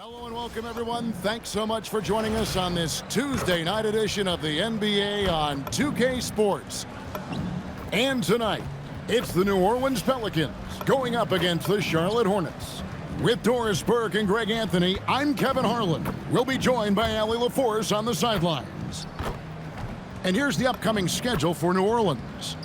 Hello and welcome, everyone. Thanks so much for joining us on this Tuesday night edition of the NBA on 2K Sports. And tonight, it's the New Orleans Pelicans going up against the Charlotte Hornets. With Doris Burke and Greg Anthony, I'm Kevin Harlan. We'll be joined by Allie LaForce on the sidelines. And here's the upcoming schedule for New Orleans.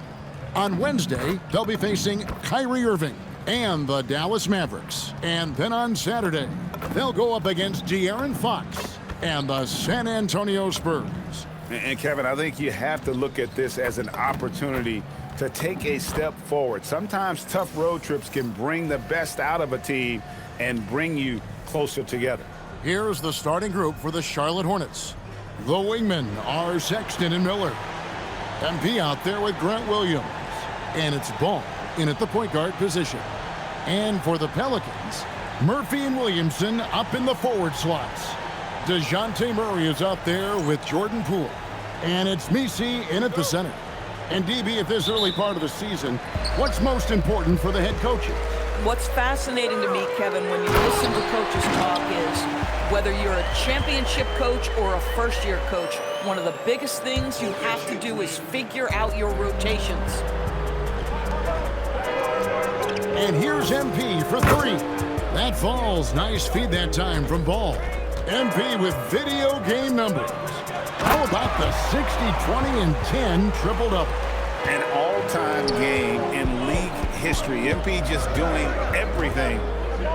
On Wednesday, they'll be facing Kyrie Irving and the Dallas Mavericks. And then on Saturday, they'll go up against De'Aaron Fox and the San Antonio Spurs. And Kevin, I think you have to look at this as an opportunity to take a step forward. Sometimes tough road trips can bring the best out of a team and bring you closer together. Here's the starting group for the Charlotte Hornets. The wingmen are Sexton and Miller. MP out there with Grant Williams. And it's Ball in at the point guard position. And for the Pelicans, Murphy and Williamson up in the forward slots. DeJounte Murray is out there with Jordan Poole. And it's Misi in at the center. And DB, at this early part of the season, what's most important for the head coaches? What's fascinating to me, Kevin, when you listen to coaches talk is whether you're a championship coach or a first-year coach, one of the biggest things you have to do is figure out your rotations. And here's MP for three. That falls. Nice feed that time from Ball. MP with video game numbers. How about the 60, 20, and 10 triple-double? An all-time game in league history. MP just doing everything.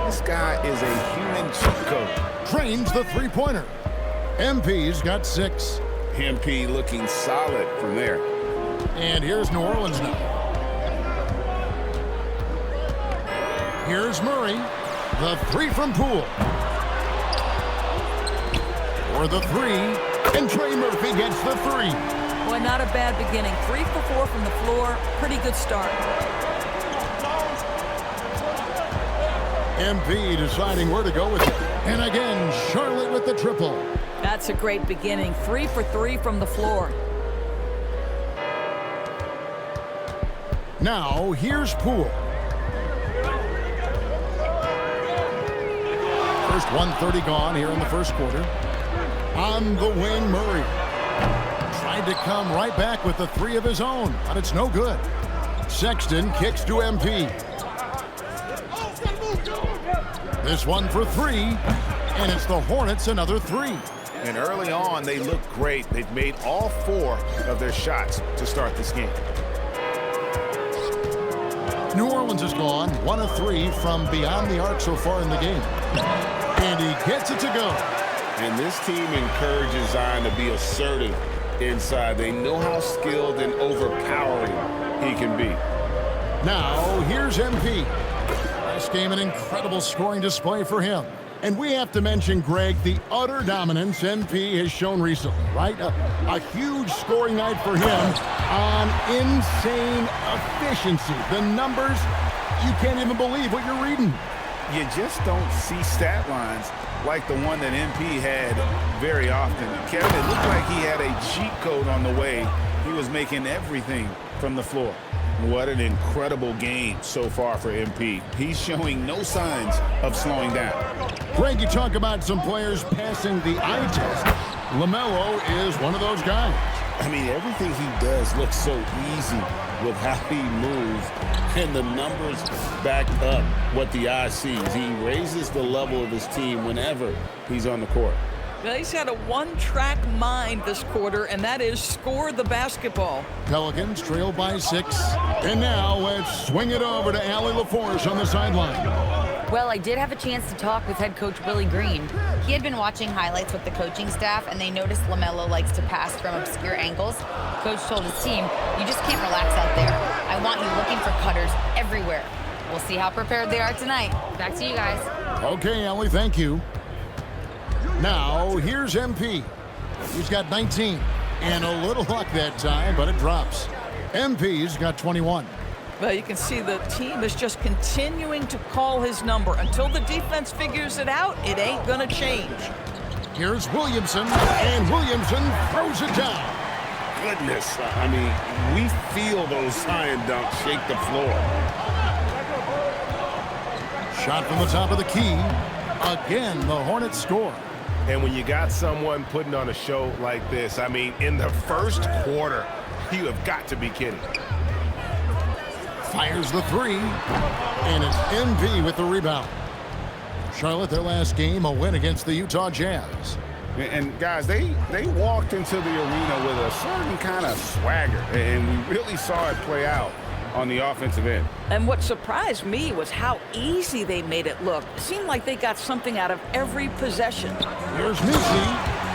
This guy is a human cheat code. Trains the three-pointer. MP's got 6. MP looking solid from there. And here's New Orleans now. Here's Murray. The 3 from Poole. For the 3. And Trey Murphy gets the 3. Boy, not a bad beginning. 3 for 4 from the floor. Pretty good start. MP deciding where to go with it. And again, Charlotte with the triple. That's a great beginning. 3 for 3 from the floor. Now, here's Poole. First 1:30 gone here in the first quarter. On the wing, Murray. Tried to come right back with the 3 of his own, but it's no good. Sexton kicks to MP. This one for 3, and it's the Hornets another 3. And early on, they look great. They've made all 4 of their shots to start this game. New Orleans has gone 1 of 3 from beyond the arc so far in the game. And he gets it to go. And this team encourages Zion to be assertive inside. They know how skilled and overpowering he can be. Now, here's MP. Last game, an incredible scoring display for him. And we have to mention, Greg, the utter dominance MP has shown recently, right? A huge scoring night for him on insane efficiency. The numbers, you can't even believe what you're reading. You just don't see stat lines like the one that MP had very often. Kevin, it looked like he had a cheat code on the way. He was making everything from the floor. What an incredible game so far for MP. He's showing no signs of slowing down. Greg, you talk about some players passing the eye test. LaMelo is one of those guys. I mean, everything he does looks so easy with how he moves, and the numbers back up what the eye sees. He raises the level of his team whenever he's on the court. Well, he's had a one-track mind this quarter, and that is score the basketball. Pelicans trail by 6. And now let's swing it over to Allie LaForce on the sideline. Well, I did have a chance to talk with head coach Willie Green. He had been watching highlights with the coaching staff, and they noticed LaMelo likes to pass from obscure angles. Coach told his team, you just can't relax out there. I want you looking for cutters everywhere. We'll see how prepared they are tonight. Back to you guys. Okay, Allie, thank you. Now, here's MP. He's got 19. And a little luck that time, but it drops. MP's got 21. Well, you can see the team is just continuing to call his number. Until the defense figures it out, it ain't gonna change. Here's Williamson, and Williamson throws it down. Goodness, I mean, we feel those Zion dunks shake the floor. Shot from the top of the key. Again, the Hornets score. And when you got someone putting on a show like this, I mean, in the first quarter, you have got to be kidding. Fires the three, and it's MP with the rebound. Charlotte, their last game, a win against the Utah Jazz. And guys, they walked into the arena with a certain kind of swagger, and we really saw it play out on the offensive end. And what surprised me was how easy they made it look. It seemed like they got something out of every possession. Here's Misi,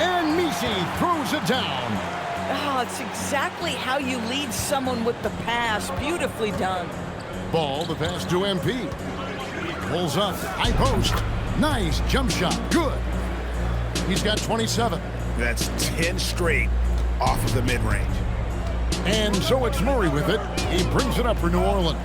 and Misi throws it down. Oh, it's exactly how you lead someone with the pass. Beautifully done. Ball, the pass to MP. Pulls up, high post. Nice jump shot, good. He's got 27. That's 10 straight off of the mid-range. And so it's Murray with it. He brings it up for New Orleans.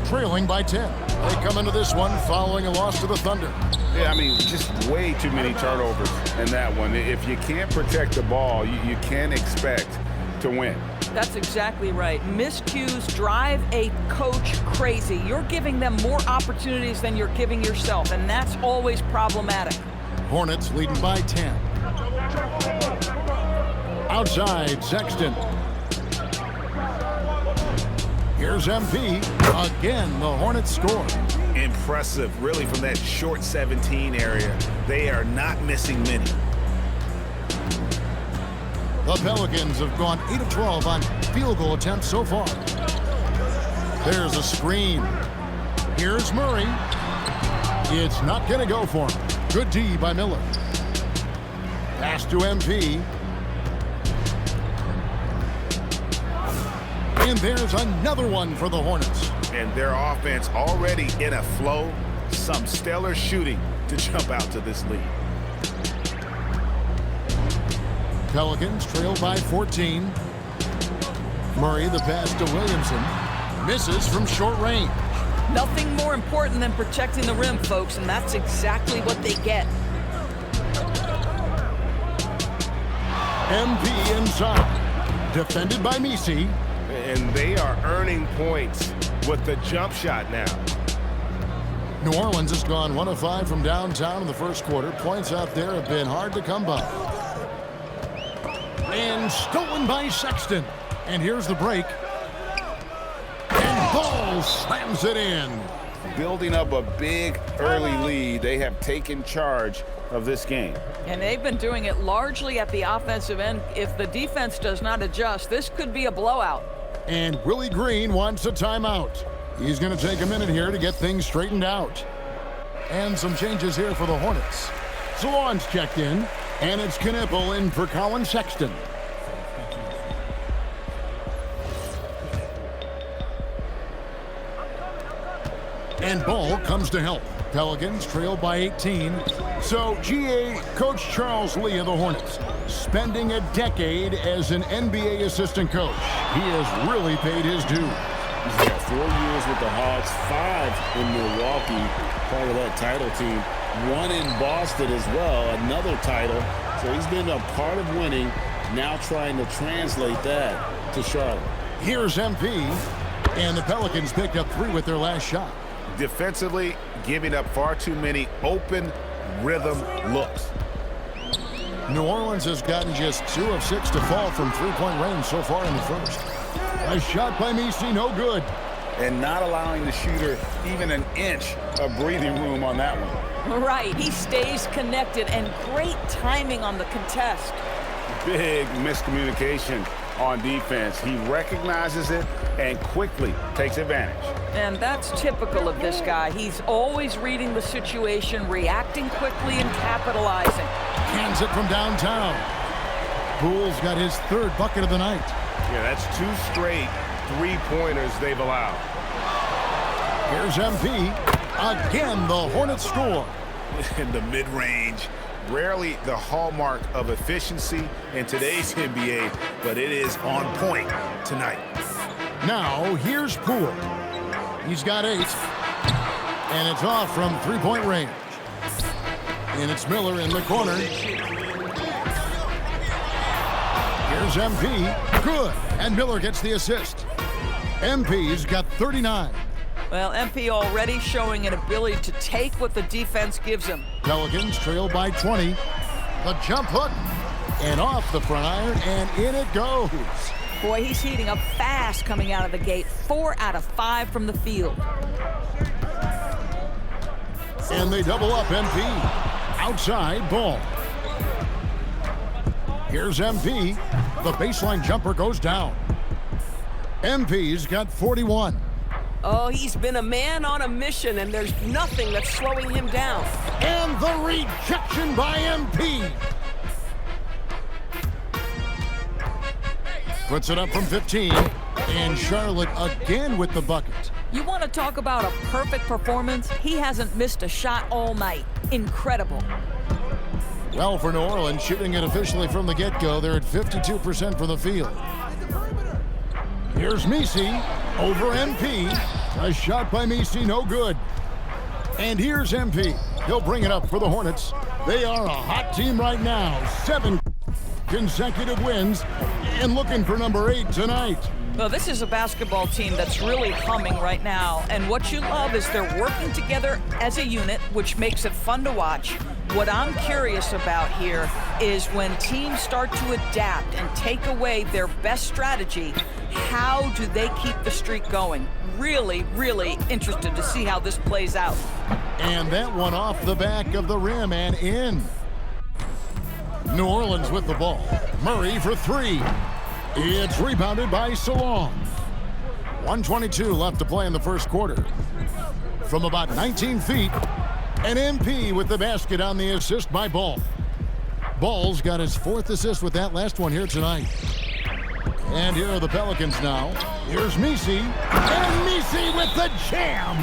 Trailing by 10. They come into this one following a loss to the Thunder. Yeah, I mean, just way too many turnovers in that one. If you can't protect the ball, you can't expect to win. That's exactly right. Miscues drive a coach crazy. You're giving them more opportunities than you're giving yourself, and that's always problematic. Hornets leading by 10. Outside, Sexton. Here's MP. Again, the Hornets score. Impressive, really, from that short 17 area. They are not missing many. The Pelicans have gone 8 of 12 on field goal attempts so far. There's a screen. Here's Murray. It's not going to go for him. Good D by Miller. Pass to MP. And there's another one for the Hornets. And their offense already in a flow. Some stellar shooting to jump out to this lead. Pelicans trail by 14. Murray, the pass to Williamson. Misses from short range. Nothing more important than protecting the rim, folks, and that's exactly what they get. MP inside. Defended by Misi. And they are earning points with the jump shot now. New Orleans has gone 1 of 5 from downtown in the first quarter. Points out there have been hard to come by. And stolen by Sexton. And here's the break. And Ball slams it in. Building up a big early lead, they have taken charge of this game. And they've been doing it largely at the offensive end. If the defense does not adjust, this could be a blowout. And Willie Green wants a timeout. He's going to take a minute here to get things straightened out. And some changes here for the Hornets. Salon's checked in, and it's Knipple in for Colin Sexton. And Ball comes to help. Pelicans trail by 18. So, GA, Coach Charles Lee of the Hornets, spending a decade as an NBA assistant coach. He has really paid his due. He's got 4 years with the Hawks, 5 in Milwaukee, part of that title team. 1 in Boston as well, another title. So he's been a part of winning, now trying to translate that to Charlotte. Here's MP, and the Pelicans picked up 3 with their last shot. Defensively, giving up far too many open rhythm looks. New Orleans has gotten just 2 of 6 to fall from three-point range so far in the first. A shot by Misi, no good. And not allowing the shooter even an inch of breathing room on that one. Right, he stays connected, and great timing on the contest. Big miscommunication on defense. He recognizes it and quickly takes advantage. And that's typical of this guy. He's always reading the situation, reacting quickly, and capitalizing. Cans it from downtown. Poole's got his 3rd bucket of the night. Yeah, that's 2 straight three-pointers they've allowed. Here's MP. Again, the Hornets score. In the mid-range, rarely the hallmark of efficiency in today's NBA, but it is on point tonight. Now, here's Poole. He's got 8. And it's off from three-point range. And it's Miller in the corner. Here's MP. Good. And Miller gets the assist. MP's got 39. Well, MP already showing an ability to take what the defense gives him. Pelicans trail by 20. The jump hook, and off the front iron, and in it goes. Boy, he's heating up fast coming out of the gate. 4 out of 5 from the field. And they double up MP. Outside ball. Here's MP. The baseline jumper goes down. MP's got 41. Oh, he's been a man on a mission, and there's nothing that's slowing him down. And the rejection by MP. Puts it up from 15. And Charlotte again with the bucket. You want to talk about a perfect performance? He hasn't missed a shot all night. Incredible. Well, for New Orleans, shooting it officially from the get-go, they're at 52% from the field. Here's Misi over MP. A shot by Misi, no good. And here's MP. He'll bring it up for the Hornets. They are a hot team right now. 7 consecutive wins and looking for number 8 tonight. Well, this is a basketball team that's really humming right now. And what you love is they're working together as a unit, which makes it fun to watch. What I'm curious about here is when teams start to adapt and take away their best strategy, how do they keep the streak going? Really, really interested to see how this plays out. And that one off the back of the rim and in. New Orleans with the ball. Murray for 3. It's rebounded by Salong. 1:22 left to play in the first quarter. From about 19 feet, and MP with the basket on the assist by Ball. Ball's got his 4th assist with that last one here tonight. And here are the Pelicans now. Here's Misi, and Misi with the jam.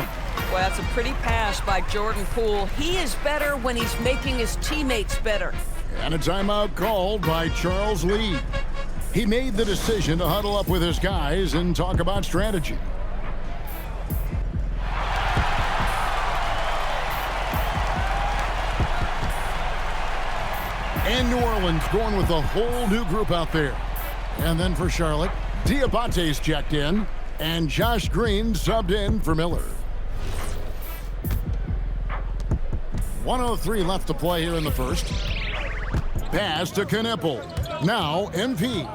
Well, that's a pretty pass by Jordan Poole. He is better when he's making his teammates better. And a timeout called by Charles Lee. He made the decision to huddle up with his guys and talk about strategy. And New Orleans going with a whole new group out there. And then for Charlotte, Diabate's checked in, and Josh Green subbed in for Miller. 1:03 left to play here in the first. Pass to Kneppel. Now MP.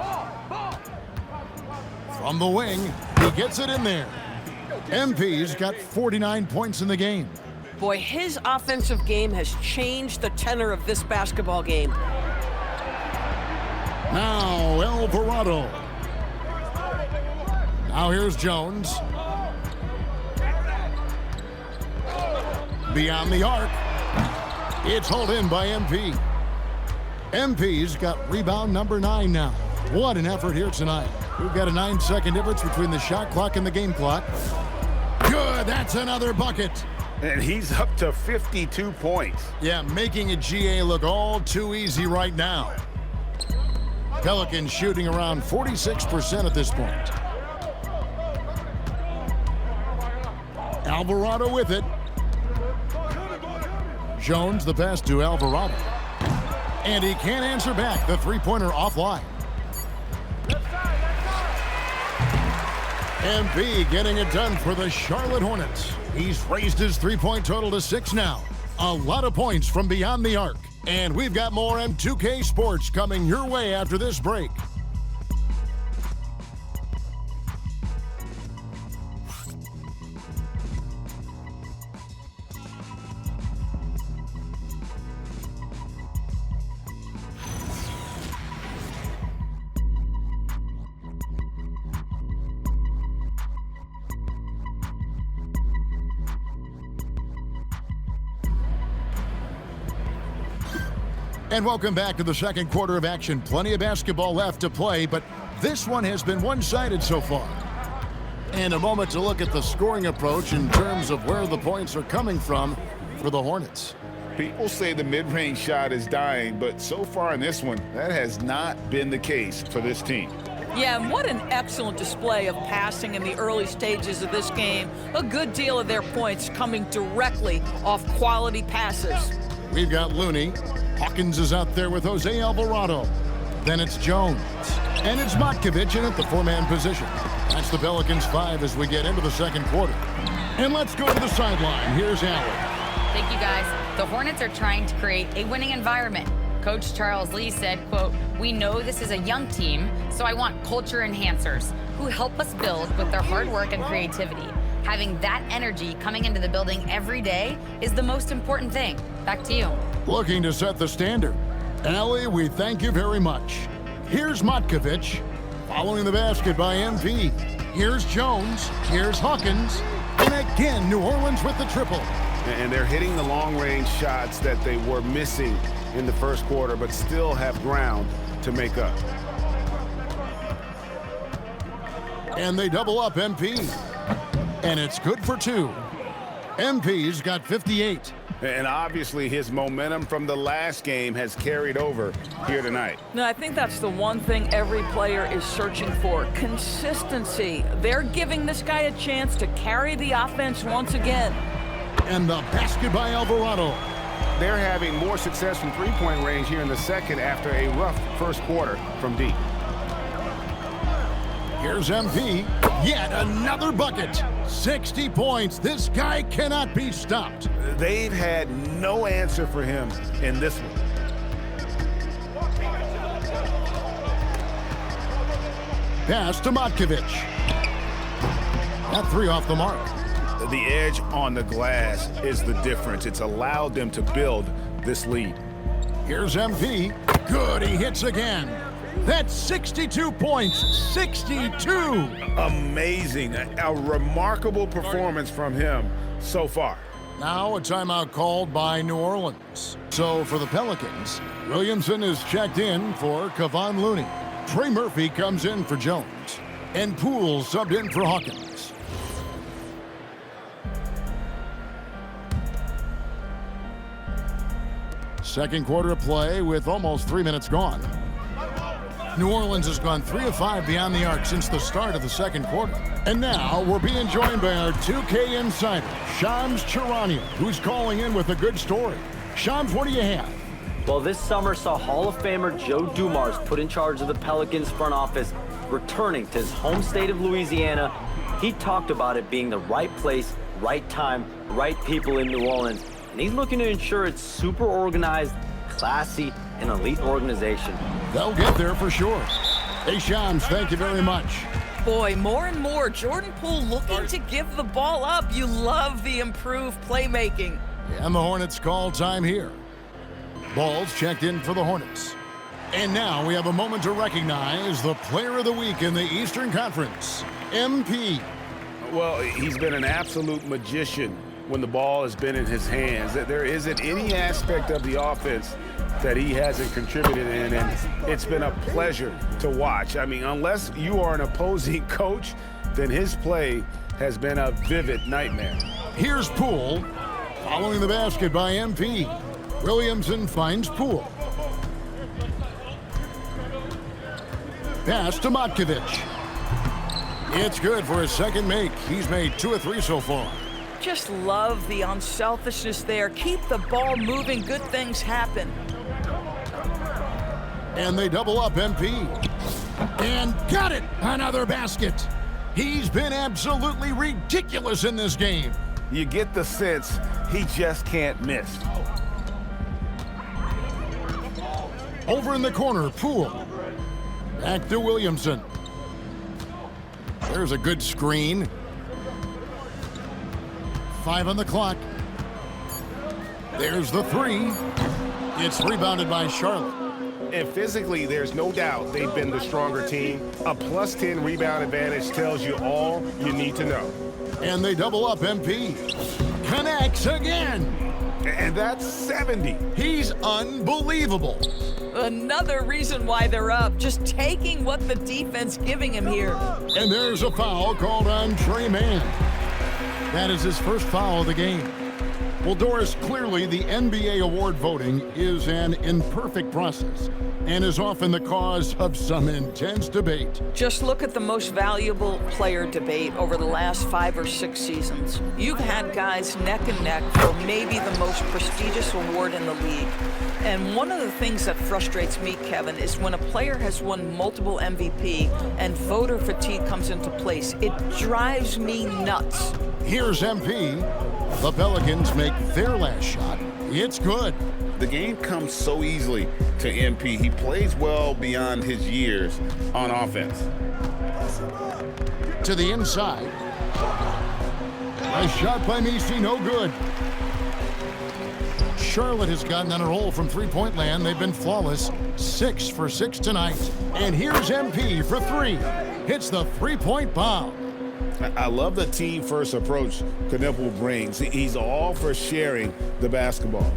From the wing, he gets it in there. MP's got 49 points in the game. Boy, his offensive game has changed the tenor of this basketball game. Now Alvarado. Now here's Jones. Beyond the arc. It's hauled in by MP. MP's got rebound number 9 now. What an effort here tonight. We've got a 9-second difference between the shot clock and the game clock. Good, that's another bucket. And he's up to 52 points. Yeah, making a GA look all too easy right now. Pelicans shooting around 46% at this point. Alvarado with it. Jones the pass to Alvarado. And he can't answer back. The three-pointer offline. MP getting it done for the Charlotte Hornets. He's raised his three-point total to 6 now. A lot of points from beyond the arc. And we've got more M2K Sports coming your way after this break. And welcome back to the second quarter of action. Plenty of basketball left to play, but this one has been one-sided so far. And a moment to look at the scoring approach in terms of where the points are coming from for the Hornets. People say the mid-range shot is dying, but so far in this one, that has not been the case for this team. Yeah, and what an excellent display of passing in the early stages of this game. A good deal of their points coming directly off quality passes. We've got Looney. Hawkins is out there with Jose Alvarado. Then it's Jones. And it's Matkovic in at the four-man position. That's the Pelicans 5 as we get into the second quarter. And let's go to the sideline. Here's Allen. Thank you, guys. The Hornets are trying to create a winning environment. Coach Charles Lee said, quote, "We know this is a young team, so I want culture enhancers who help us build with their hard work and creativity. Having that energy coming into the building every day is the most important thing." Back to you. Looking to set the standard. Allie, we thank you very much. Here's Matkovic, following the basket by MP. Here's Jones, here's Hawkins, and again, New Orleans with the triple. And they're hitting the long-range shots that they were missing in the first quarter, but still have ground to make up. And they double up MP. And it's good for 2. MP's got 58. And obviously his momentum from the last game has carried over here tonight. No, I think that's the one thing every player is searching for, consistency. They're giving this guy a chance to carry the offense once again. And the basket by Alvarado. They're having more success from three-point range here in the second after a rough first quarter from deep. Here's MP, yet another bucket. 60 points. This guy cannot be stopped. They've had no answer for him in this one. Pass to Matkovic. That 3 off the mark. The edge on the glass is the difference. It's allowed them to build this lead. Here's MP. Good, he hits again. That's 62 points. 62. Amazing. A remarkable performance from him so far. Now a timeout called by New Orleans. So for the Pelicans, Williamson is checked in for Kevon Looney. Trey Murphy comes in for Jones. And Poole subbed in for Hawkins. Second quarter of play with almost 3 minutes gone. New Orleans has gone 3 of 5 beyond the arc since the start of the second quarter. And now we're being joined by our 2K insider, Shams Charania, who's calling in with a good story. Shams, what do you have? Well, this summer saw Hall of Famer Joe Dumars put in charge of the Pelicans front office, returning to his home state of Louisiana. He talked about it being the right place, right time, right people in New Orleans. And he's looking to ensure it's super organized, classy, and elite organization. They'll get there for sure. Hey, Shams, thank you very much. Boy, more and more, Jordan Poole looking to give the ball up. You love the improved playmaking. And the Hornets call time here. Ball's checked in for the Hornets. And now we have a moment to recognize the Player of the Week in the Eastern Conference, MP. Well, he's been an absolute magician when the ball has been in his hands. There isn't any aspect of the offense that he hasn't contributed in, and it's been a pleasure to watch. I mean, unless you are an opposing coach, then his play has been a vivid nightmare. Here's Poole, following the basket by MP. Williamson finds Poole. Pass to Matkovic. It's good for his second make. He's made 2 of 3 so far. Just love the unselfishness there. Keep the ball moving. Good things happen. And they double up MP. And got it! Another basket. He's been absolutely ridiculous in this game. You get the sense he just can't miss. Over in the corner, Poole. Back to Williamson. There's a good screen. 5 on the clock. There's the 3. It's rebounded by Charlotte. And physically, there's no doubt they've been the stronger team. A +10 rebound advantage tells you all you need to know. And they double up MP. Connects again. And that's 70. He's unbelievable. Another reason why they're up. Just taking what the defense giving him here. And there's a foul called on Trey Mann. That is his first foul of the game. Well, Doris, clearly the NBA award voting is an imperfect process and is often the cause of some intense debate. Just look at the most valuable player debate over the last 5 or 6 seasons. You've had guys neck and neck for maybe the most prestigious award in the league. And one of the things that frustrates me, Kevin, is when a player has won multiple MVP and voter fatigue comes into place. It drives me nuts. Here's MP. The Pelicans make their last shot. It's good. The game comes so easily to MP. He plays well beyond his years on offense. To the inside. A shot by Misi, no good. Charlotte has gotten on a roll from three-point land. They've been flawless, 6 for 6 tonight. And here's MP for 3. Hits the three-point bomb. I love the team-first approach Knipple brings. He's all for sharing the basketball.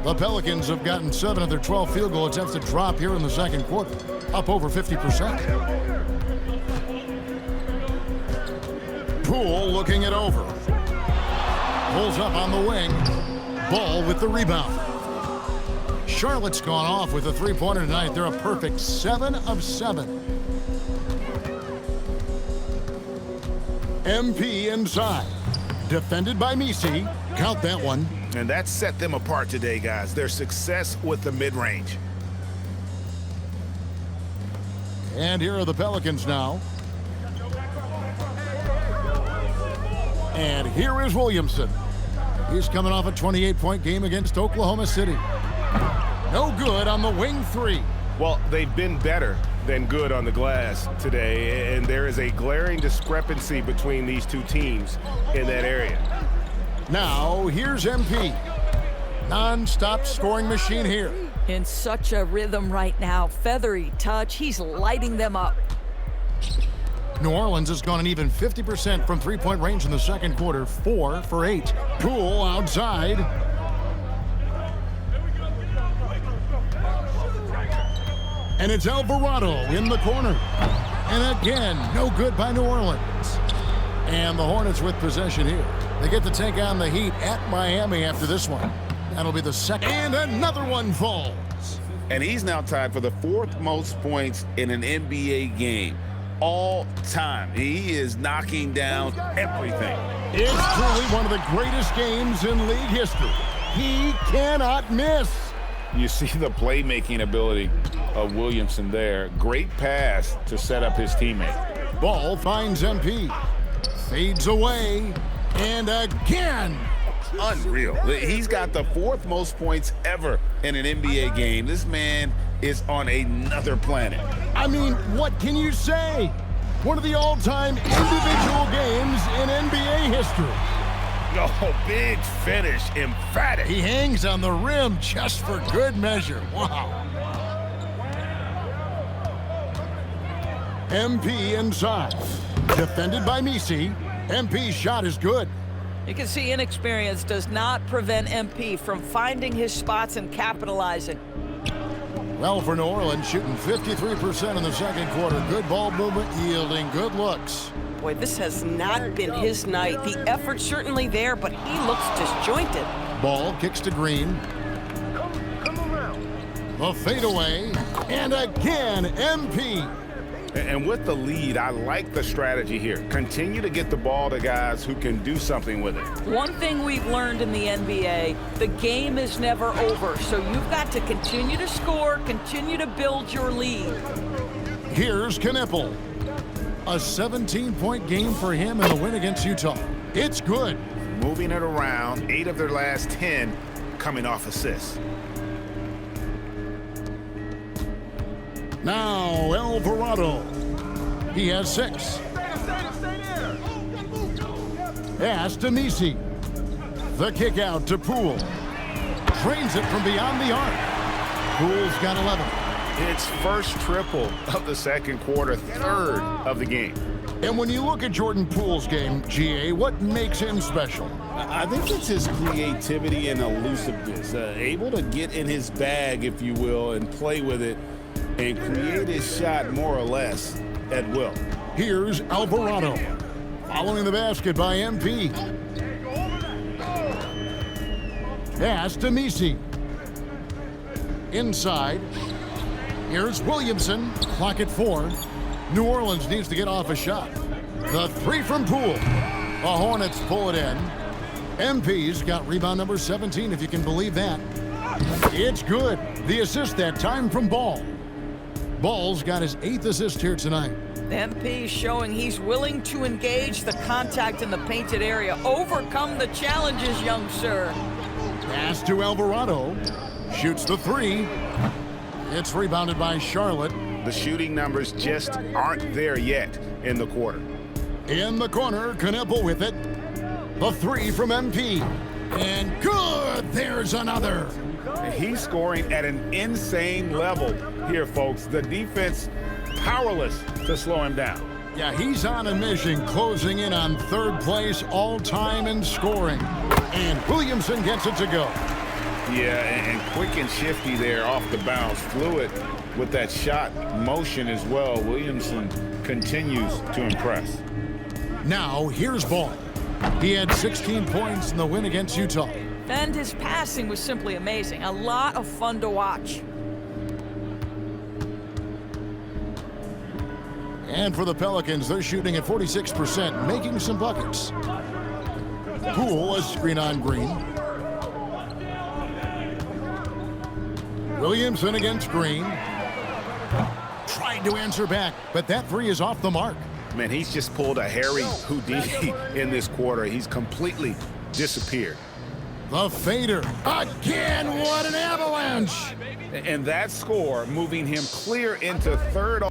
The Pelicans have gotten 7 of their 12 field goal attempts to drop here in the second quarter, up over 50%. Poole looking it over. Pulls up on the wing. Ball with the rebound. Charlotte's gone off with a three-pointer tonight. They're a perfect 7 of 7. MP inside. Defended by Misi. Count that one. And that set them apart today, guys. Their success with the mid-range. And here are the Pelicans now. And here is Williamson. He's coming off a 28-point game against Oklahoma City. No good on the wing 3. Well, they've been better than good on the glass today, and there is a glaring discrepancy between these two teams in that area. Now, here's MP. Non-stop scoring machine here. In such a rhythm right now. Feathery touch. He's lighting them up. New Orleans has gone an even 50% from three-point range in the second quarter, 4 for 8. Poole outside. And it's Alvarado in the corner. And again, no good by New Orleans. And the Hornets with possession here. They get to take on the Heat at Miami after this one. That'll be the second. And another one falls. And he's now tied for the 4th most points in an NBA game all time. He is knocking down everything. It's truly one of the greatest games in league history. He cannot miss. You see the playmaking ability of Williamson there. Great pass to set up his teammate. Ball finds MP. Fades away. And again. Unreal. He's got the 4th most points ever in an NBA game. This man is on another planet. I mean, what can you say? One of the all-time individual games in NBA history. Oh, big finish, emphatic. He hangs on the rim just for good measure. Wow. MP inside. Defended by Misi. MP's shot is good. You can see inexperience does not prevent MP from finding his spots and capitalizing. Well, for New Orleans, shooting 53% in the second quarter. Good ball movement, yielding good looks. Boy, this has not been his night. The effort's certainly there, but he looks disjointed. Ball kicks to Green. The fadeaway, and again, MP. And with the lead, I like the strategy here. Continue to get the ball to guys who can do something with it. One thing we've learned in the NBA, the game is never over. So you've got to continue to score, continue to build your lead. Here's Knipple. A 17-point game for him in the win against Utah. It's good. Moving it around, 8 of their last 10 coming off assists. Now, Alvarado. He has 6. Pass to Misi. The kick out to Poole. Drains it from beyond the arc. Poole's got 11. It's first triple of the second quarter, 3rd of the game. And when you look at Jordan Poole's game, GA, what makes him special? I think it's his creativity and elusiveness. Able to get in his bag, if you will, and play with it and create his shot more or less at will. Here's Alvarado. Following the basket by MP. Pass to Misi. Inside. Here's Williamson. Clock at 4. New Orleans needs to get off a shot. The 3 from Poole. The Hornets pull it in. MP's got rebound number 17, if you can believe that. It's good. The assist that time from Ball. Ball's got his 8th assist here tonight. MP showing he's willing to engage the contact in the painted area. Overcome the challenges, young sir. Pass to Alvarado. Shoots the 3. It's rebounded by Charlotte. The shooting numbers just aren't there yet in the quarter. In the corner, Kneppel with it. The 3 from MP. And good! There's another. He's scoring at an insane level here, folks. The defense powerless to slow him down. Yeah, he's on a mission, closing in on 3rd place all-time in scoring. And Williamson gets it to go. Yeah, and quick and shifty there off the bounce. Fluid with that shot motion as well. Williamson continues to impress. Now, here's Ball. He had 16 points in the win against Utah. And his passing was simply amazing. A lot of fun to watch. And for the Pelicans, they're shooting at 46%, making some buckets. Poole, a screen on Green. Williamson against Green. Tried to answer back, but that 3 is off the mark. Man, he's just pulled a Harry Houdini in this quarter. He's completely disappeared. The fader. Again, what an avalanche! And that score moving him clear into 3rd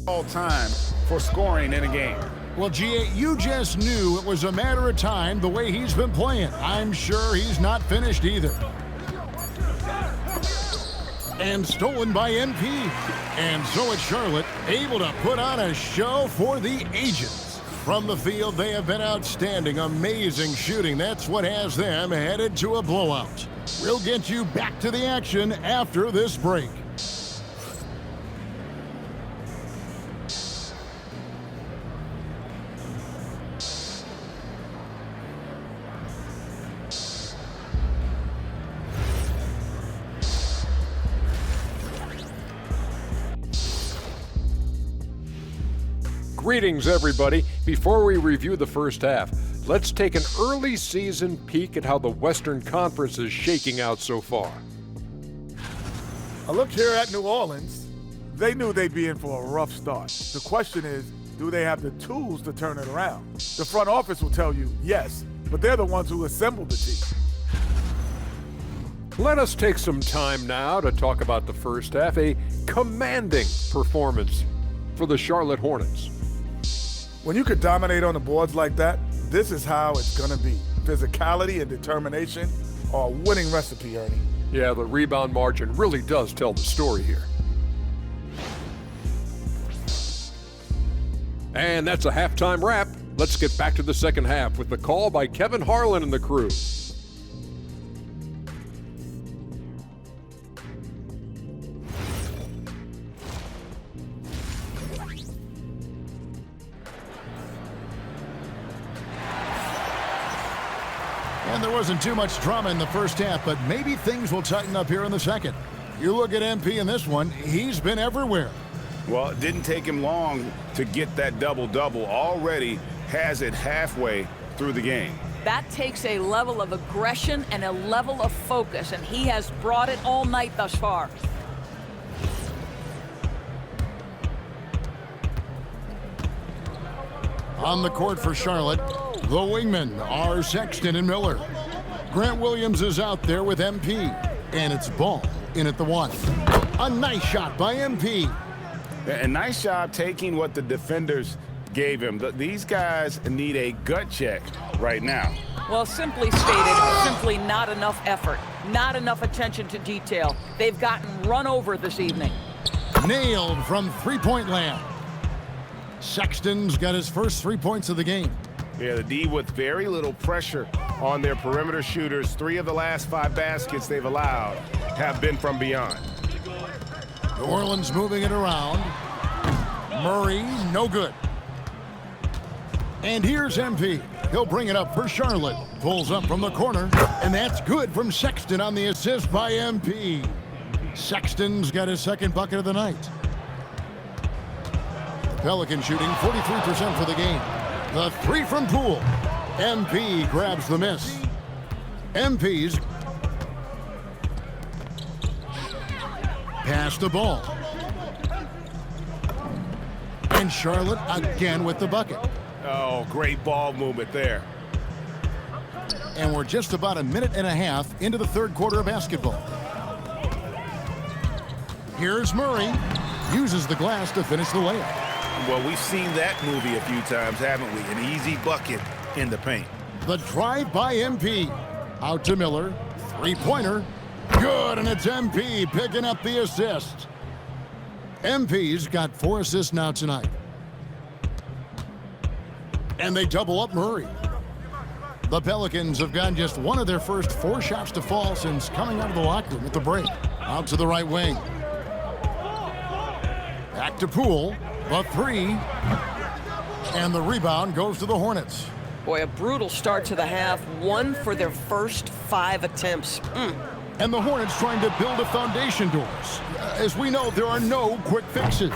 all-time for scoring in a game. Well, G8, you just knew it was a matter of time the way he's been playing. I'm sure he's not finished either. And stolen by MP. And so it's Charlotte, able to put on a show for the ages. From the field, they have been outstanding. Amazing shooting. That's what has them headed to a blowout. We'll get you back to the action after this break. Greetings, everybody. Before we review the first half, let's take an early season peek at how the Western Conference is shaking out so far. I look here at New Orleans. They knew they'd be in for a rough start. The question is, do they have the tools to turn it around? The front office will tell you yes, but they're the ones who assembled the team. Let us take some time now to talk about the first half, a commanding performance for the Charlotte Hornets. When you could dominate on the boards like that, this is how it's gonna be. Physicality and determination are a winning recipe, Ernie. Yeah, the rebound margin really does tell the story here. And that's a halftime wrap. Let's get back to the second half with the call by Kevin Harlan and the crew. And there wasn't too much drama in the first half, but maybe things will tighten up here in the second. You look at MP in this one, he's been everywhere. Well, it didn't take him long to get that double-double. Already has it halfway through the game. That takes a level of aggression and a level of focus, and he has brought it all night thus far. On the court for Charlotte, the wingmen are Sexton and Miller. Grant Williams is out there with MP, and it's Ball in at the 1. A nice shot by MP. A nice job taking what the defenders gave him. These guys need a gut check right now. Well, simply stated, simply not enough effort, not enough attention to detail. They've gotten run over this evening. Nailed from three-point land. Sexton's got his first 3 points of the game. Yeah, the D with very little pressure on their perimeter shooters. 3 of the last 5 baskets they've allowed have been from beyond. New Orleans moving it around. Murray, no good. And here's MP. He'll bring it up for Charlotte. Pulls up from the corner, and that's good from Sexton on the assist by MP. Sexton's got his second bucket of the night. The Pelicans shooting 43% for the game. The three from Poole. MP grabs the miss. MP's pass the ball. And Charlotte again with the bucket. Oh, great ball movement there. And we're just about a minute and a half into the third quarter of basketball. Here's Murray. Uses the glass to finish the layup. Well, we've seen that movie a few times, haven't we? An easy bucket in the paint. The drive by MP. Out to Miller. Three-pointer. Good, and it's MP picking up the assist. MP's got 4 assists now tonight. And they double up Murray. The Pelicans have gotten just one of their first 4 shots to fall since coming out of the locker room at the break. Out to the right wing. Back to Poole. The three. And the rebound goes to the Hornets. Boy, a brutal start to the half. 1 for their first 5 attempts. And the Hornets trying to build a foundation doors. As we know, there are no quick fixes.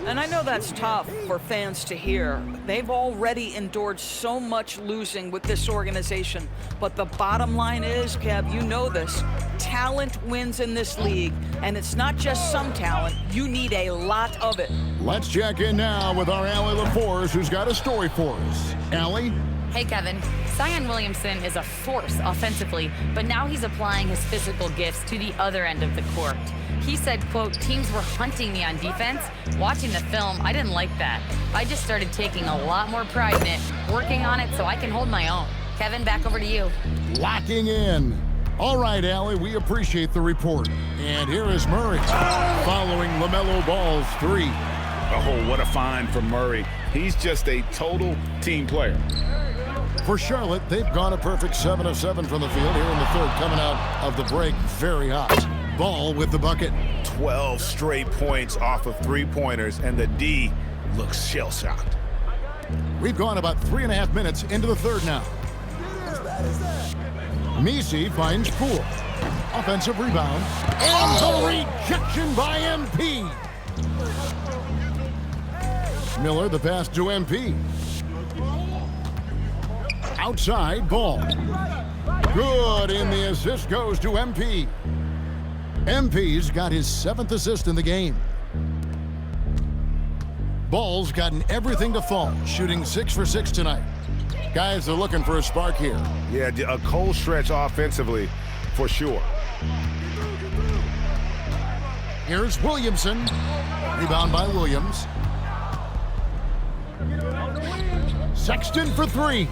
And I know that's tough for fans to hear. They've already endured so much losing with this organization. But the bottom line is, Kev, you know this, talent wins in this league. And it's not just some talent. You need a lot of it. Let's check in now with our Allie LaForce, who's got a story for us. Allie? Hey, Kevin. Zion Williamson is a force offensively, but now he's applying his physical gifts to the other end of the court. He said, quote, teams were hunting me on defense. Watching the film, I didn't like that. I just started taking a lot more pride in it, working on it so I can hold my own. Kevin, back over to you. Locking in. All right, Allie, we appreciate the report. And here is Murray following LaMelo Ball's three. Oh, what a find from Murray. He's just a total team player. For Charlotte, they've gone a perfect 7 of 7 from the field here in the third, coming out of the break very hot. Ball with the bucket. 12 straight points off of three-pointers, and the D looks shell-shocked. We've gone about 3.5 minutes into the third now. Messi finds Poole. Offensive rebound. And the rejection by MP. Miller, the pass to MP. Outside, Ball. Good, and the assist goes to MP. MP's got his 7th assist in the game. Ball's gotten everything to fall, shooting 6 for 6 tonight. Guys are looking for a spark here. Yeah, a cold stretch offensively, for sure. Here's Williamson. Rebound by Williams. Sexton for 3.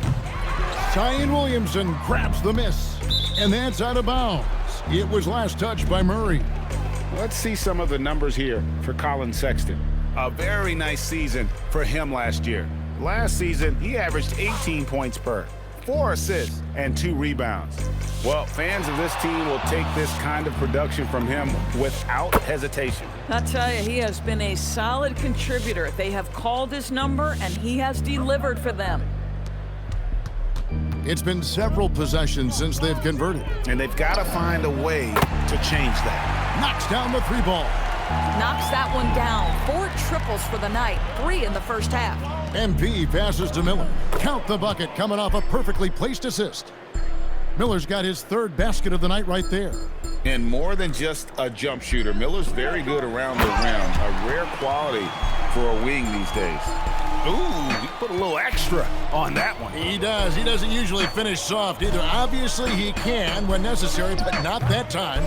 Zion Williamson grabs the miss, and that's out of bounds. It was last touched by Murray. Let's see some of the numbers here for Colin Sexton. A very nice season for him last year. Last season, he averaged 18 points per, 4 assists, and 2 rebounds. Well, fans of this team will take this kind of production from him without hesitation. I tell you, he has been a solid contributor. They have called his number, and he has delivered for them. It's been several possessions since they've converted. And they've got to find a way to change that. Knocks down the 3 ball. Knocks that one down. 4 triples for the night, 3 in the first half. MP passes to Miller. Count the bucket coming off a perfectly placed assist. Miller's got his 3rd basket of the night right there. And more than just a jump shooter, Miller's very good around the rim. A rare quality for a wing these days. Ooh, he put a little extra on that one. He does. He doesn't usually finish soft either. Obviously, he can when necessary, but not that time.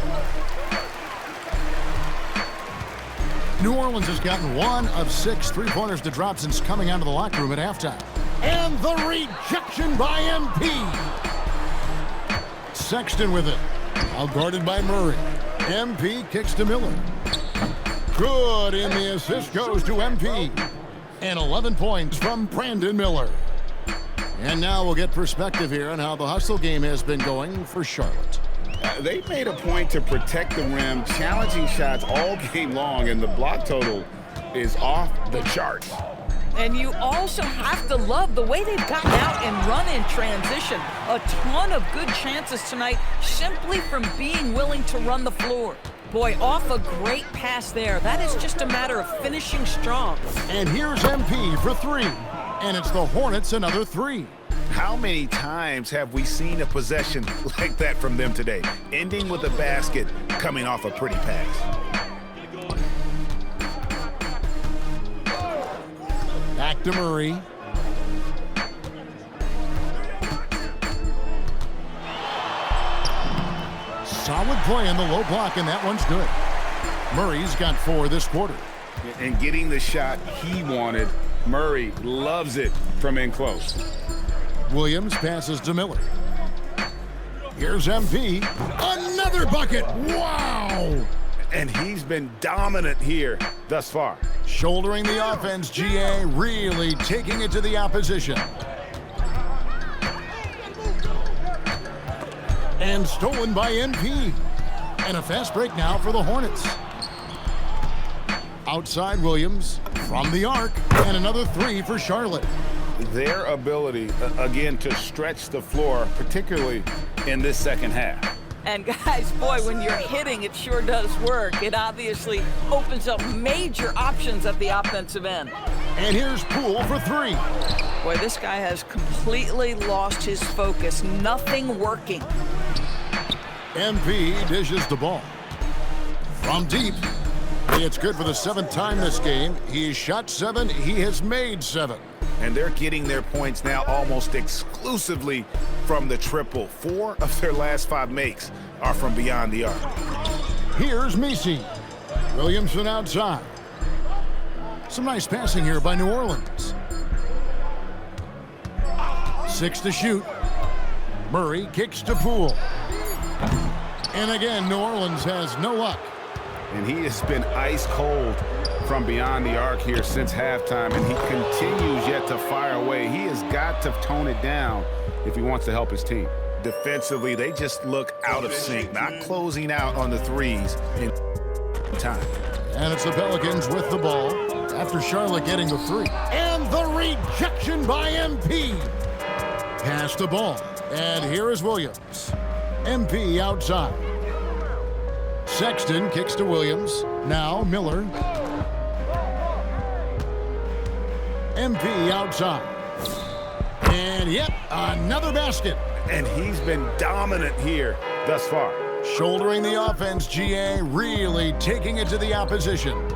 New Orleans has gotten 1 of 6 3-pointers to drop since coming out of the locker room at halftime. And the rejection by MP. Sexton with it. Outguarded by Murray. MP kicks to Miller. Good, and the assist goes to MP. And 11 points from Brandon Miller. And now we'll get perspective here on how the hustle game has been going for Charlotte. They made a point to protect the rim, challenging shots all game long, and the block total is off the charts. And you also have to love the way they've gotten out and run in transition. A ton of good chances tonight simply from being willing to run the floor. Boy, off a great pass there. That is just a matter of finishing strong. And here's MP for three. And it's the Hornets another three. How many times have we seen a possession like that from them today? Ending with a basket, coming off a pretty pass. Back to Murray. Solid play in the low block, and that one's good. Murray's got 4 this quarter. And getting the shot he wanted, Murray loves it from in close. Williams passes to Miller. Here's MP. Another bucket. Wow! And he's been dominant here thus far. Shouldering the offense, GA really taking it to the opposition. And stolen by MP. And a fast break now for the Hornets. Outside Williams from the arc, and another 3 for Charlotte. Their ability, again, to stretch the floor, particularly in this second half. And guys, boy, when you're hitting, it sure does work. It obviously opens up major options at the offensive end. And here's Poole for 3. Boy, this guy has completely lost his focus. Nothing working. MP dishes the ball. From deep. It's good for the 7th time this game. He's shot 7. He has made 7. And they're getting their points now almost exclusively from the triple. 4 of their last 5 makes are from beyond the arc. Here's Messi. Williamson outside. Some nice passing here by New Orleans. 6 to shoot. Murray kicks to Poole. And again, New Orleans has no luck. And he has been ice cold from beyond the arc here since halftime, and he continues yet to fire away. He has got to tone it down if he wants to help his team. Defensively, they just look out of sync, not closing out on the threes in time. And it's the Pelicans with the ball after Charlotte getting the 3. And the rejection by MP. Pass the ball. And here is Williams. MP outside. Sexton kicks to Williams. Now Miller. MP outside. And yep, another basket. And he's been dominant here thus far. Shouldering the offense, GA really taking it to the opposition.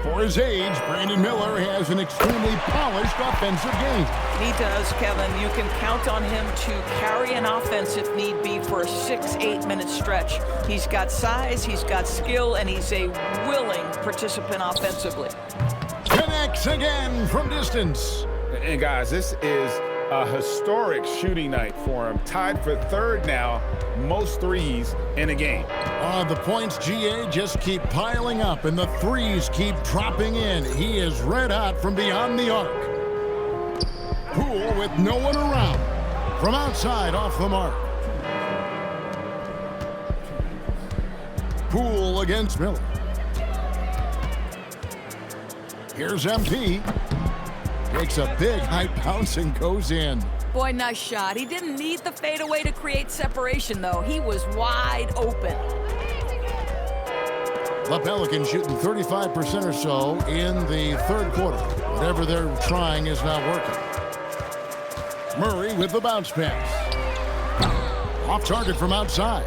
For his age, Brandon Miller has an extremely polished offensive game. He does, Kevin. You can count on him to carry an offense if need be for a 6-8 minute stretch. He's got size, he's got skill, and he's a willing participant offensively. Connects again from distance. And guys, this is a historic shooting night for him. Tied for 3rd now, most threes in a game. The points, GA, just keep piling up, and the threes keep dropping in. He is red hot from beyond the arc. Poole with no one around. From outside, off the mark. Poole against Miller. Here's MP. Takes a big high bounce and goes in. Boy, nice shot. He didn't need the fadeaway to create separation, though. He was wide open. The Pelicans shooting 35% or so in the 3rd quarter. Whatever they're trying is not working. Murray with the bounce pass. Off target from outside.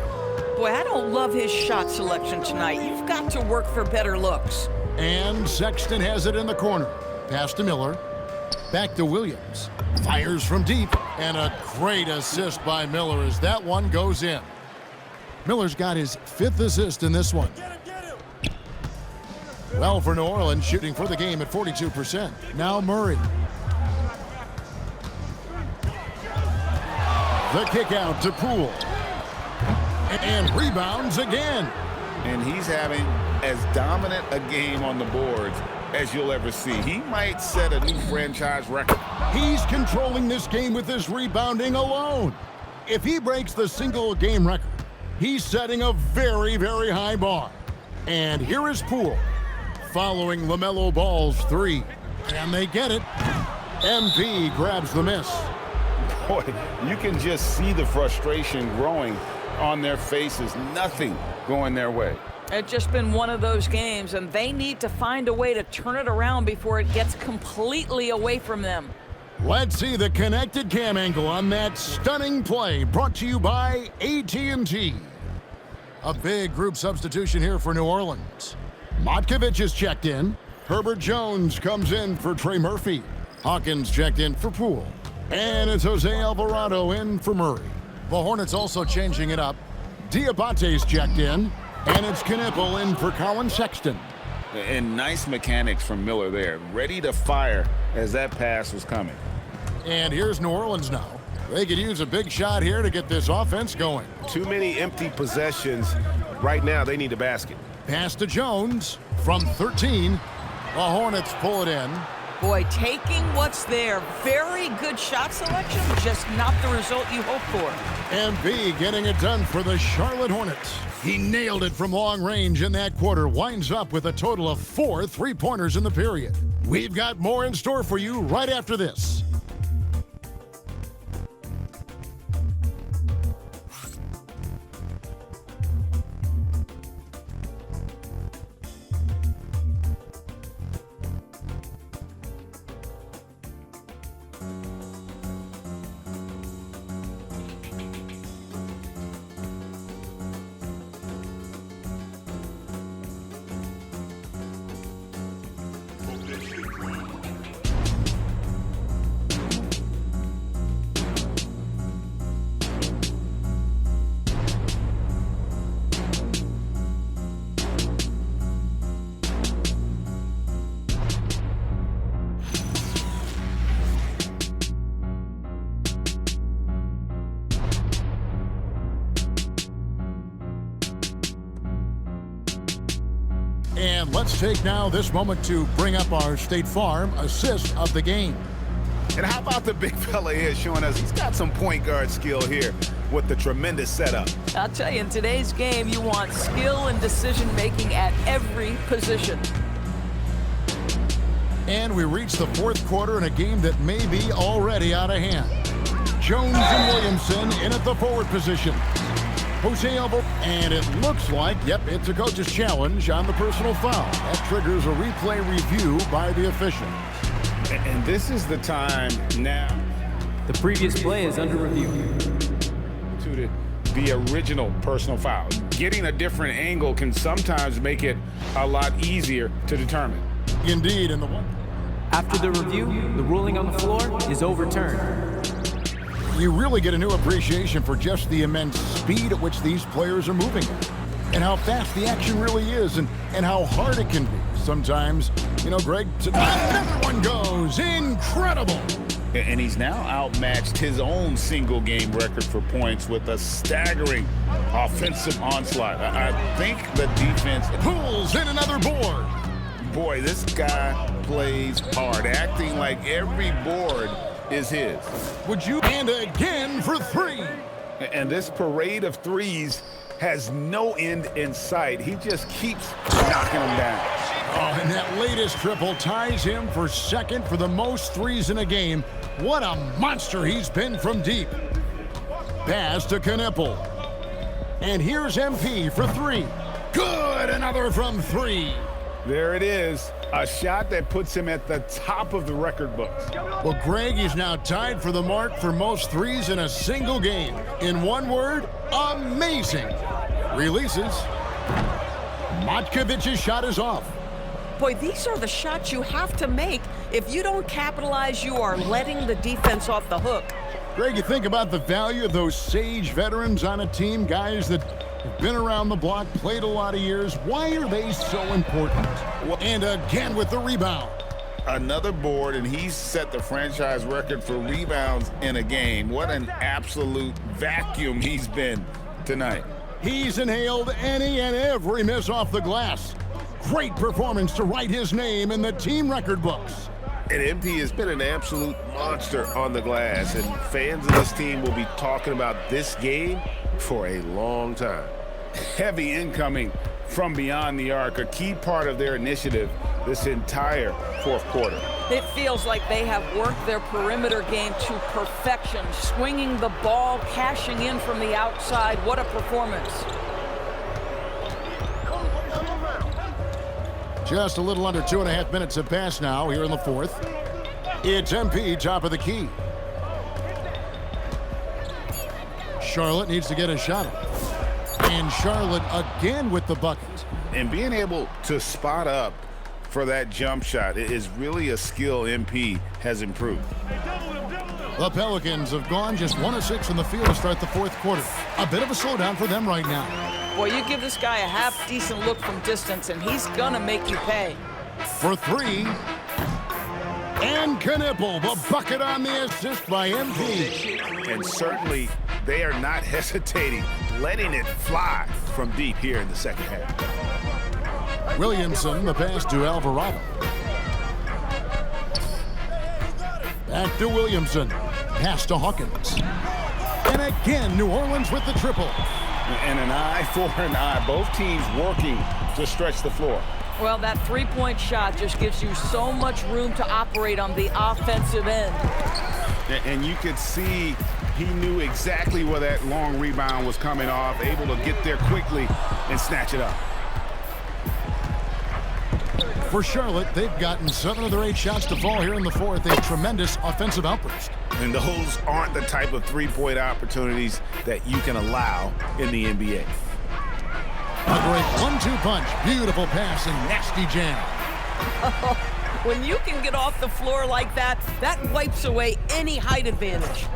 Boy, I don't love his shot selection tonight. You've got to work for better looks. And Sexton has it in the corner. Pass to Miller. Back to Williams. Fires from deep. And a great assist by Miller as that one goes in. Miller's got his 5th assist in this one. Well, for New Orleans, shooting for the game at 42%. Now Murray. The kick out to Poole. And rebounds again. And he's having as dominant a game on the boards as you'll ever see. He might set a new franchise record. He's controlling this game with his rebounding alone. If he breaks the single game record, he's setting a very, very high bar. And here is Poole following LaMelo Ball's 3. And they get it. MP grabs the miss. Boy, you can just see the frustration growing on their faces. Nothing going their way. It's just been one of those games, and they need to find a way to turn it around before it gets completely away from them. Let's see the connected cam angle on that stunning play, brought to you by AT&T. A big group substitution here for New Orleans. Motkovich is checked in. Herbert Jones comes in for Trey Murphy. Hawkins checked in for Poole. And it's Jose Alvarado in for Murray. The Hornets also changing it up. Diabate's checked in. And it's Knipple in for Colin Sexton. And nice mechanics from Miller there. Ready to fire as that pass was coming. And here's New Orleans now. They could use a big shot here to get this offense going. Too many empty possessions. Right now, they need a basket. Pass to Jones from 13. The Hornets pull it in. Boy, taking what's there. Very good shot selection, just not the result you hope for. MP getting it done for the Charlotte Hornets. He nailed it from long range in that quarter. Winds up with a total of 4 3-pointers in the period. We've got more in store for you right after this. And let's take now this moment to bring up our State Farm assist of the game. And how about the big fella here showing us he's got some point guard skill here with the tremendous setup. I'll tell you, in today's game, you want skill and decision-making at every position. And we reach the fourth quarter in a game that may be already out of hand. Jones and Williamson in at the forward position. Jose Alvarado, and it looks like, yep, it's a coach's challenge on the personal foul. That triggers a replay review by the official. And this is the time now. The previous play is under review. To the original personal foul. Getting a different angle can sometimes make it a lot easier to determine. Indeed, in the one. After the review, the ruling on the floor is overturned. You really get a new appreciation for just the immense speed at which these players are moving at, and how fast the action really is, and how hard it can be. Sometimes, you know, Greg, another one goes. Incredible. And he's now outmatched his own single game record for points with a staggering offensive onslaught. I think the defense pulls in another board. Boy, this guy plays hard, acting like every board is his. Would you? And again for 3. And this parade of threes has no end in sight. He just keeps knocking them down. Oh, and that latest triple ties him for second for the most threes in a game. What a monster he's been from deep. Pass to Knipple. And here's MP for 3. Good, another from 3. There it is. A shot that puts him at the top of the record books. Well, Greg is now tied for the mark for most threes in a single game. In one word, amazing. Releases. Motkovich's shot is off. Boy, these are the shots you have to make. If you don't capitalize, you are letting the defense off the hook. Greg, you think about the value of those sage veterans on a team, guys that have been around the block, played a lot of years. Why are they so important? And again with the rebound. Another board, and he's set the franchise record for rebounds in a game. What an absolute vacuum he's been tonight. He's inhaled any and every miss off the glass. Great performance to write his name in the team record books. And MP has been an absolute monster on the glass, and fans of this team will be talking about this game for a long time. Heavy incoming from beyond the arc, a key part of their initiative. this entire fourth quarter. It feels like they have worked their perimeter game to perfection, swinging the ball, cashing in from the outside. What a performance. Just a little under 2.5 minutes have passed now here in the fourth. It's MP top of the key. Charlotte needs to get a shot up. And Charlotte again with the bucket. And being able to spot up for that jump shot is really a skill MP has improved. The Pelicans have gone just 1 of 6 from the field to start the fourth quarter. A bit of a slowdown for them right now. Boy, you give this guy a half-decent look from distance, and he's gonna make you pay. For 3. And Knipple, the bucket on the assist by MP. And certainly they are not hesitating, letting it fly from deep here in the second half. Williamson, the pass to Alvarado. Back to Williamson. Pass to Hawkins. And again, New Orleans with the triple. And an eye for an eye. Both teams working to stretch the floor. Well, that three-point shot just gives you so much room to operate on the offensive end. And you could see he knew exactly where that long rebound was coming off, able to get there quickly and snatch it up. For Charlotte, they've gotten 7 of their 8 shots to fall here in the fourth. A tremendous offensive outburst. And those aren't the type of three-point opportunities that you can allow in the NBA. A great 1-2 punch. Beautiful pass and nasty jam. When you can get off the floor like that, that wipes away any height advantage.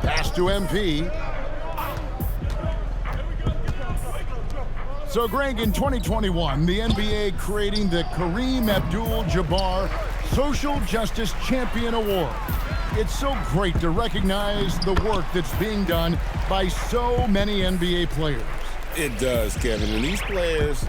Pass to MP. So, Greg, in 2021, the NBA creating the Kareem Abdul Jabaar Social Justice Champion Award. It's so great to recognize the work that's being done by so many NBA players. It does, Kevin. And these players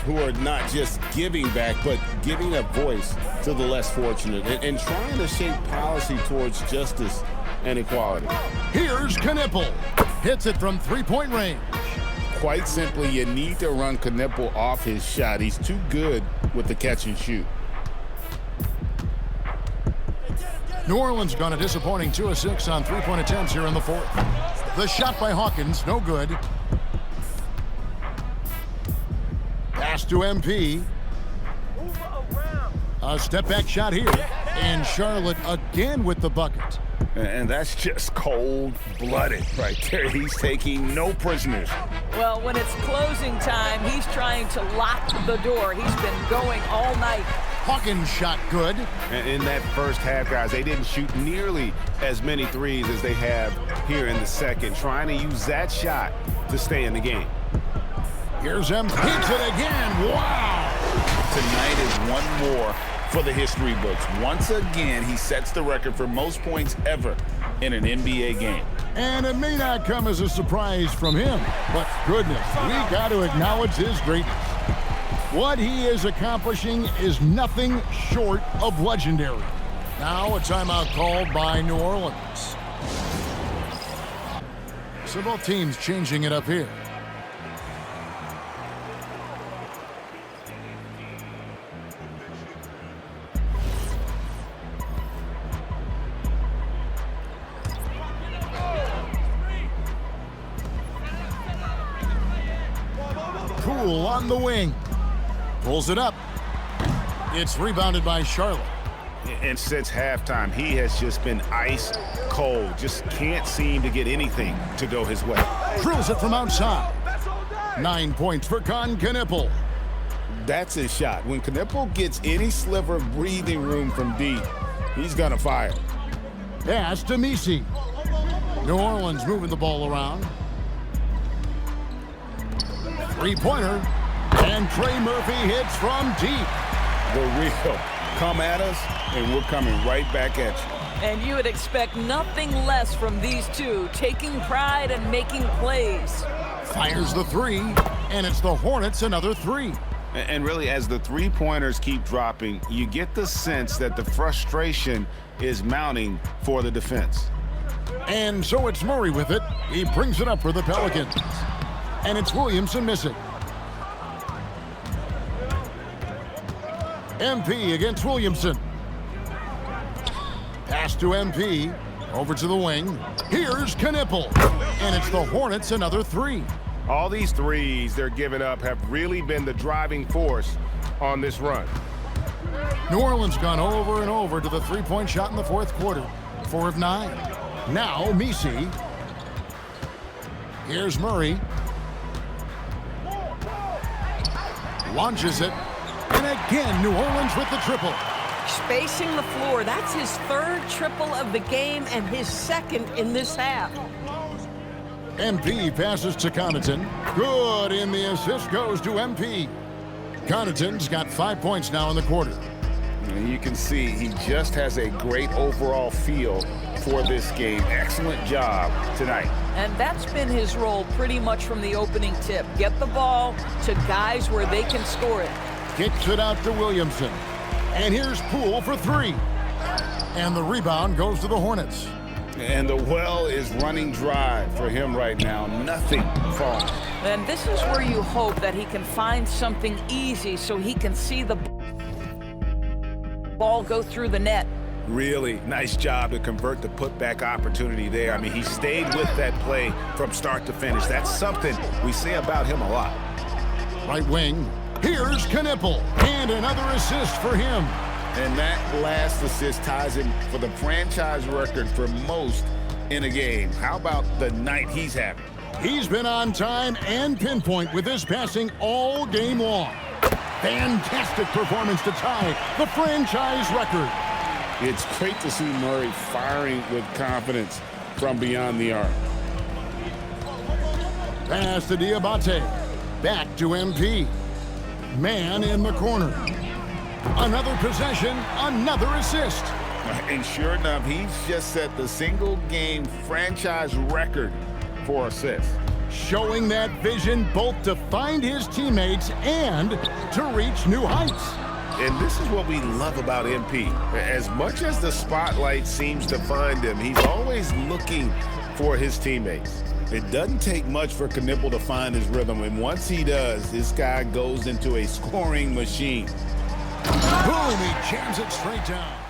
who are not just giving back, but giving a voice to the less fortunate and trying to shape policy towards justice and equality. Here's Knipple. Hits it from three-point range. Quite simply, you need to run Knipple off his shot. He's too good with the catch and shoot. New Orleans gone a disappointing 2 of 6 on three-point attempts here in the fourth. The shot by Hawkins, no good. Pass to MP. A step-back shot here. And Charlotte again with the bucket. And that's just cold-blooded right there. He's taking no prisoners. Well, when it's closing time, he's trying to lock the door. He's been going all night. Hawkins shot good. And in that first half, guys, they didn't shoot nearly as many threes as they have here in the second, trying to use that shot to stay in the game. Here's him. Hits it again. Wow. Tonight is one more for the history books. Once again, he sets the record for most points ever in an NBA game. And it may not come as a surprise from him, but goodness, we got to acknowledge his greatness. What he is accomplishing is nothing short of legendary. Now a timeout called by New Orleans. So both teams changing it up here. Poole on the wing. Pulls it up. It's rebounded by Charlotte. And since halftime, he has just been ice cold. Just can't seem to get anything to go his way. Drills it from outside. 9 points for Knipple. That's his shot. When Knipple gets any sliver of breathing room from deep, he's gonna fire. Pass to Misi. New Orleans moving the ball around. Three-pointer. And Trey Murphy hits from deep. The real. Come at us, and we're coming right back at you. And you would expect nothing less from these two, taking pride and making plays. Fires the three, and it's the Hornets another 3. And really, as the three-pointers keep dropping, you get the sense that the frustration is mounting for the defense. And so it's Murray with it. He brings it up for the Pelicans. And it's Williamson missing. MP against Williamson. Pass to MP. Over to the wing. Here's Knipple. And it's the Hornets another three. All these threes they're giving up have really been the driving force on this run. New Orleans gone over and over to the three-point shot in the fourth quarter. 4 of 9. Now Misi. Here's Murray. Launches it. And again, New Orleans with the triple. Spacing the floor. That's his third triple of the game and his second in this half. MP passes to Connaughton. Good, and the assist goes to MP. Connaughton's got 5 points now in the quarter. And you can see he just has a great overall feel for this game. Excellent job tonight. And that's been his role pretty much from the opening tip. Get the ball to guys where they can score it. Kicks it out to Williamson. And here's Poole for three. And the rebound goes to the Hornets. And the well is running dry for him right now. Nothing falling. And this is where you hope that he can find something easy so he can see the ball go through the net. Really nice job to convert the putback opportunity there. I mean, he stayed with that play from start to finish. That's something we say about him a lot. Right wing. Here's Knipple. And another assist for him. And that last assist ties him for the franchise record for most in a game. How about the night he's having? He's been on time and pinpoint with his passing all game long. Fantastic performance to tie the franchise record. It's great to see Murray firing with confidence from beyond the arc. Pass to Diabate. Back to MP. Man in the corner. Another possession, another assist. And sure enough, he's just set the single-game franchise record for assists. Showing that vision both to find his teammates and to reach new heights. And this is what we love about MP. As much as the spotlight seems to find him, he's always looking for his teammates. It doesn't take much for Knipple to find his rhythm, and once he does, this guy goes into a scoring machine. Boom, he jams it straight down.